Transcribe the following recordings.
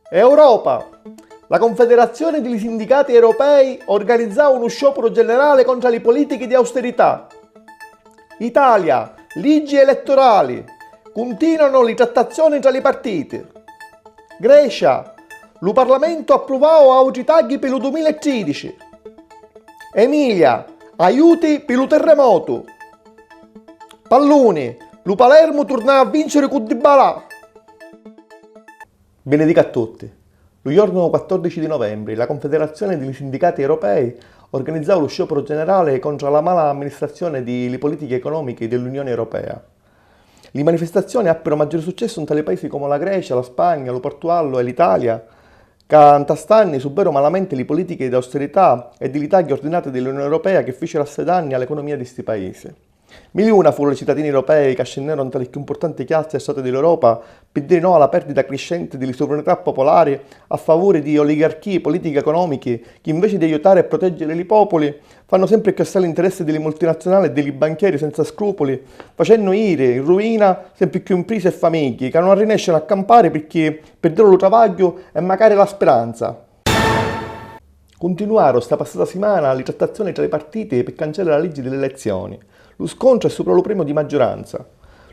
Europa. La Confederazione dei Sindacati Europei organizzava uno sciopero generale contro le politiche di austerità. Italia. Leggi elettorali. Continuano le trattazioni tra i partiti. Grecia. Lo Parlamento approvò altri tagli per il 2013. Emilia. Aiuti per il terremoto. Palloni. Lo Palermo torna a vincere con Dybala. Benedica a tutti. Lo giorno 14 di novembre la Confederazione dei Sindacati Europei organizzava lo sciopero generale contro la mala amministrazione delle politiche economiche dell'Unione Europea. Le manifestazioni ebbero maggiore successo in tali paesi come la Grecia, la Spagna, lo Portogallo e l'Italia, che antast'anni subbero malamente le politiche di austerità e di tagli ordinate dall'Unione Europea che fecero assai danni all'economia di questi paesi. Milioni furono i cittadini europei che scenderono tra le più importanti piazze e state dell'Europa per dire no alla perdita crescente delle sovranità popolari a favore di oligarchie politiche economiche che invece di aiutare e proteggere i popoli fanno sempre più assai l'interesse delle multinazionali e degli banchieri senza scrupoli, facendo ire in ruina sempre più imprese e famiglie che non riescono a campare perché perdono il travaglio e magari la speranza. Continuarono sta passata settimana le trattazioni tra i partiti per cancellare la legge delle elezioni. Lo scontro è sopra lo premio di maggioranza.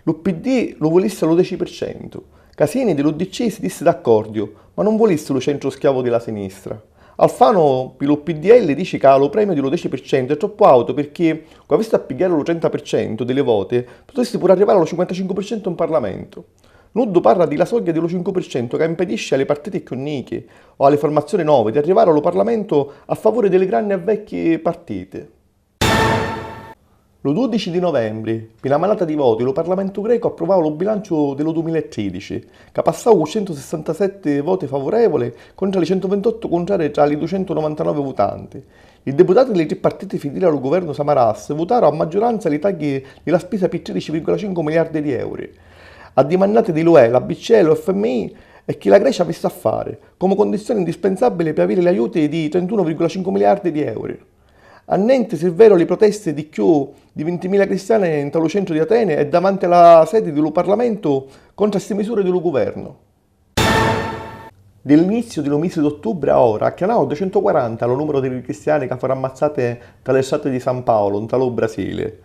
L'UPD lo volesse all'10%. Casini dell'UDC si disse d'accordo, ma non volesse lo centro schiavo della sinistra. Alfano per l'UPDL dice che lo premio dello 10% è troppo alto perché, quando visto a pigliare lo 30% delle vote, potresti pure arrivare allo 55% in Parlamento. Nuddo parla di la soglia dello 5% che impedisce alle partiti più uniche o alle formazioni nuove di arrivare allo Parlamento a favore delle grandi e vecchie partite. Lo 12 di novembre, per la manata di voti, lo Parlamento greco approvava lo bilancio dello 2013, che passava con 167 voti favorevoli contro le 128 contrarie tra i 299 votanti. I deputati dei tre partiti fedeli al governo Samaras votarono a maggioranza i tagli della spesa per 13,5 miliardi di euro. A dimandate dell'UE, la BCE e l'FMI e che la Grecia avesse a fare, come condizione indispensabile per avere gli aiuti di 31,5 miliardi di euro. A niente servero le proteste di più di 20.000 cristiani in tale centro di Atene e davanti alla sede dello Parlamento contro queste misure del governo. Dall'inizio del mese di ottobre a ora, a Canao 240 lo numero dei cristiani che furono ammazzati tra le strade di San Paolo, in talo Brasile.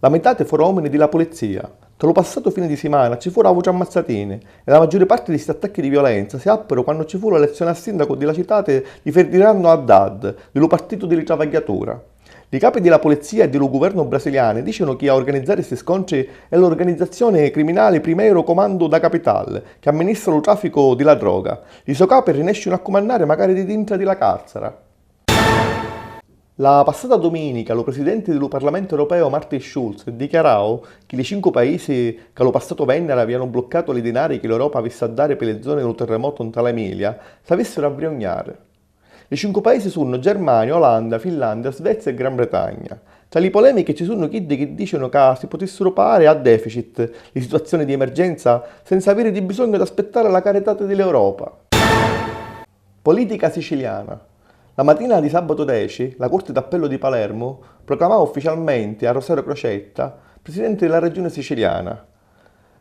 La metà furono uomini della polizia. Tra lo passato fine di settimana ci furono voci ammazzatine e la maggior parte di questi attacchi di violenza si appero quando ci fu l'elezione a sindaco della città di Ferdinando Haddad, dello partito della Travagliatura. I capi della polizia e dello governo brasiliano dicono che a organizzare questi scontri è l'organizzazione criminale Primeiro Comando da Capital, che amministra il traffico della droga. I suoi capi riescono a comandare magari di dentro della carcera. La passata domenica, lo presidente del Parlamento europeo Martin Schulz dichiarò che i 5 paesi che lo passato vennero avevano bloccato i denari che l'Europa avesse a dare per le zone del terremoto in Emilia si avessero a vriognare. I 5 paesi sono Germania, Olanda, Finlandia, Svezia e Gran Bretagna. Tra le polemiche ci sono chi che dicono che si potessero pagare a deficit le situazioni di emergenza senza avere di bisogno di aspettare la carità dell'Europa. Politica siciliana. La mattina di sabato 10, la Corte d'Appello di Palermo proclamò ufficialmente a Rosario Crocetta presidente della regione siciliana.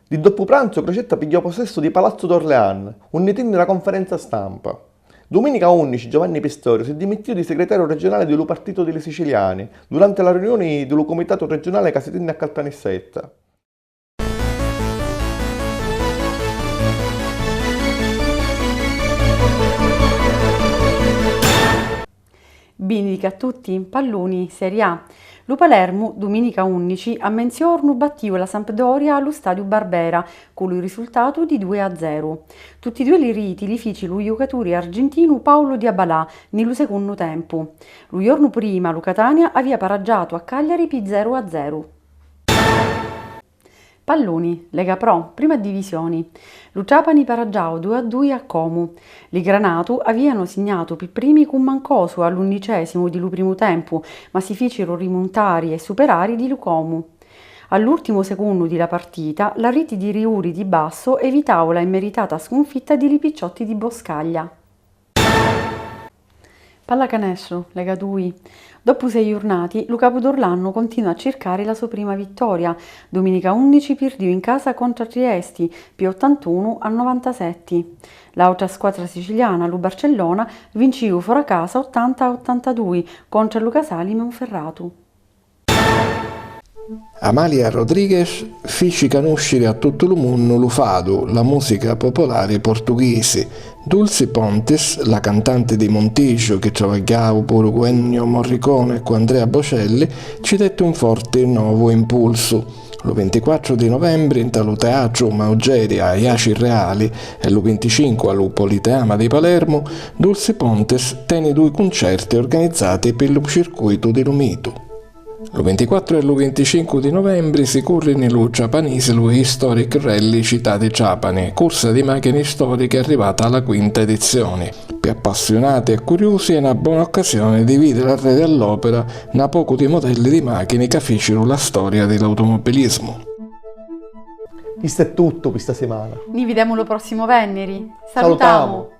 Di dopo pranzo Crocetta pigliò possesso di Palazzo d'Orléans, unitendo la conferenza stampa. Domenica 11 Giovanni Pistorio si dimettò di segretario regionale dello Partito delle Siciliane durante la riunione dello comitato regionale che si tenne a Caltanissetta. Benedica a tutti, Palloni, Serie A. Lo Palermo, domenica 11, a Menziorno battiu la Sampdoria allo stadio Barbera con il risultato di 2-0. Tutti e due i riti li fece lo giocatore argentino Paulo Dybala nello secondo tempo. Lo giorno prima lo Catania aveva pareggiato a Cagliari per 0-0. Palloni, Lega Pro, prima divisione. Lo Trapani pareggiò 2-2 a Como. Le Granato avevano segnato per primi con Mancoso all'11° di lo primo tempo, ma si fecero rimontare e superare di Como. All'ultimo secondo della partita, la rete di Riuri di Basso evitò la immeritata sconfitta di Lipicciotti di Boscaglia. Pallacanestro, Lega 2. Dopo 6 giornate, Luca Podorlanno continua a cercare la sua prima vittoria. Domenica 11 perdì in casa contro Triesti, P81-97. L'altra squadra siciliana, lu Barcellona, vince fuori casa 80-82 contro Luca Sali Monferrato. Amalia Rodrigues fece conoscere a tutto il mondo lo fado, la musica popolare portoghese. Dulce Pontes, la cantante di Montijo che travagliava pure con Ennio Morricone e con Andrea Bocelli, ci dette un forte nuovo impulso. Lo 24 di novembre in talo teatro Maugeri a Iaci Reali e lo 25 allo Politeama di Palermo, Dulce Pontes tenne 2 concerti organizzati per il circuito di Lumito. Lo 24 e lo 25 di novembre si corre nello Ciapanese lo Historic Rally Città di Ciapane, corsa di macchine storiche arrivata alla 5ª edizione. Per appassionati e curiosi è una buona occasione di vedere a rete all'opera una poco di modelli di macchine che fecero la storia dell'automobilismo. Questo è tutto questa settimana. Ni vediamo lo prossimo venerdì. Salutiamo.